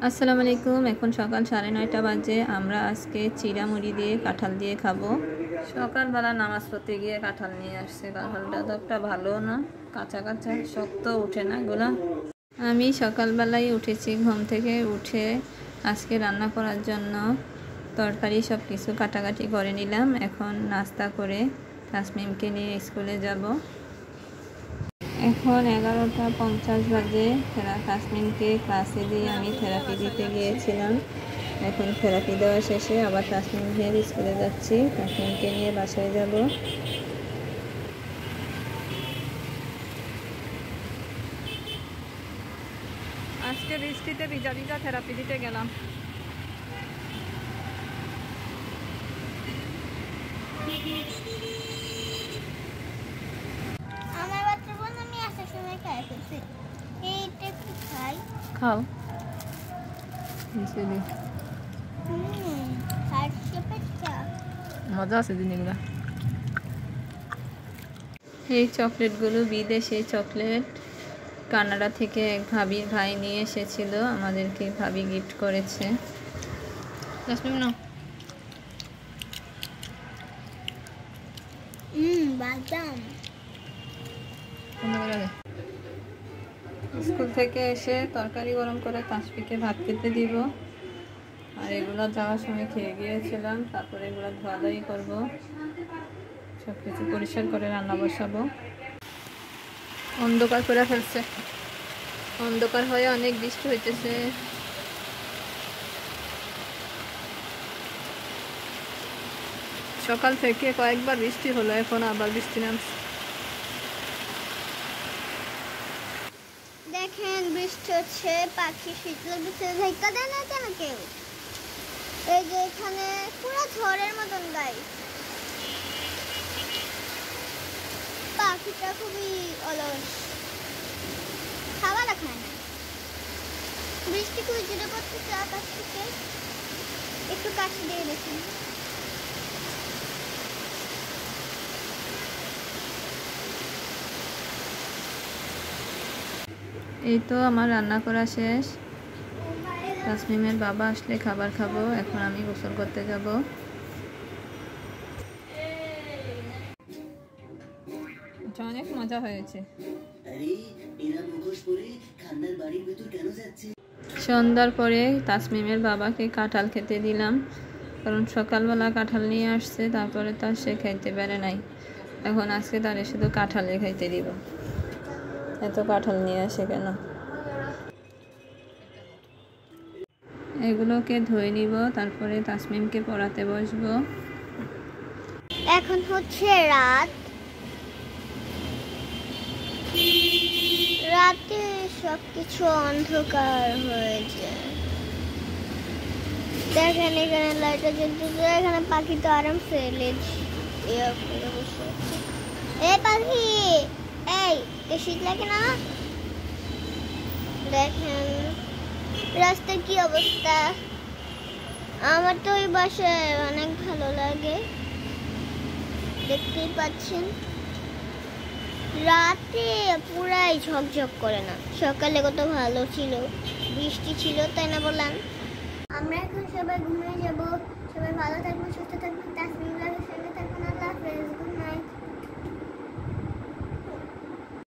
আসসালামু আলাইকুম। এখন সকাল 9:30 বাজে। আমরা আজকে চিড়া মুড়ি দিয়ে কাঁঠাল দিয়ে খাবো। সকালবেলা নামাজ পড়তে গিয়ে কাঁঠাল নিয়ে আসছে। কাঁঠালটা তো একটা ভালো না, কাঁচা কাঁচা শক্ত ওঠে না এগুলো। আমি সকালবেলায় উঠেছি, ঘুম থেকে উঠে আজকে রান্না করার জন্য তরকারি সব কিছু কাটাকাটি করে নিলাম। এখন নাস্তা করে তাসমিমকে নিয়ে স্কুলে যাব। এখন 11:50 বাজে। তাসমিমকে ক্লাসে দিয়ে আমি থেরাপি দিতে গিয়েছিলাম। এখন থেরাপি দেওয়া শেষে আবার তাসমিমের স্কুলে যাচ্ছি। তাসমিমকে নিয়ে বাসায় যাব। আজকে বৃষ্টিতে ভিজা ভিজা থেরাপি দিতে গেলাম। খাও মজা আছে জিনিসগুলো। এই চকলেটগুলো বিদেশি চকলেট, কানাডা থেকে এক ভাই নিয়ে এসেছিল, আমাদেরকে ভাবি গিফট করেছে। স্কুল থেকে এসে তরকারি গরম করে তাসফিকে ভাত খেতে দিব। আর এগুলো যাওয়ার সময় খেয়ে গিয়েছিলাম। তারপরে এগুলো ধোয়াধাই করবো, সব কিছু পরিষ্কার করে রান্না বসাবো। অন্ধকার করে ফেলছে, অন্ধকার হয়ে অনেক বৃষ্টি হইতেছে। সকাল থেকে কয়েকবার বৃষ্টি হলো, এখন আবার বৃষ্টি নামছে। দেখেন বৃষ্টি হচ্ছে, পাখি শীতল ভিতরে ধাক্কা দেয় না কেন কেউ। এই যে এখানে পুরো ঝড়ের মতন গাইস। পাখিটা খুবই অলস, খাবার খায় না। বৃষ্টি খুবই জোরে পড়তেছে আকাশ থেকে। একটু কাছে দিয়ে দেখুন। এই তো আমার রান্না করা শেষ। তাসমিমের বাবা আসলে খাবার খাবো। এখন আমি গোসল করতে যাব। অনেক মজা হয়েছে। সন্ধ্যার পরে তাসমিমের বাবাকে কাঁঠাল খেতে দিলাম, কারণ সকালবেলা কাঁঠাল নিয়ে আসছে, তারপরে তার সে খাইতে পারে নাই। এখন আজকে তারে শুধু কাঁঠালে খাইতে দিব। এত কাঁঠাল নিয়ে আসে কেন? এগুলোকে ধুয়ে নিব, তারপরে তাসমিমকে পড়াতে বসবো। এখন হচ্ছে রাতে সবকিছু অন্ধকার হয়ে যায়। দেখেন এখানে লাইটটা জ্বলতেছে, এখানে পাখি তো আরামসে লেজ করে বসে আছে। এই পাখি, এই শীত লাগে না? দেখেন রাস্তার কি অবস্থা। আমার তো ওই বাসায় অনেক ভালো লাগে, দেখতেই পাচ্ছেন। রাতে পুরাই ঝকঝক করে না, সকালে কত ভালো ছিল, বৃষ্টি ছিল, তাই না বললাম? আমরা এখন সবাই ঘুমিয়ে যাব। সবাই ভালো থাকবেন, সুস্থ থাকবেন। তাসমিম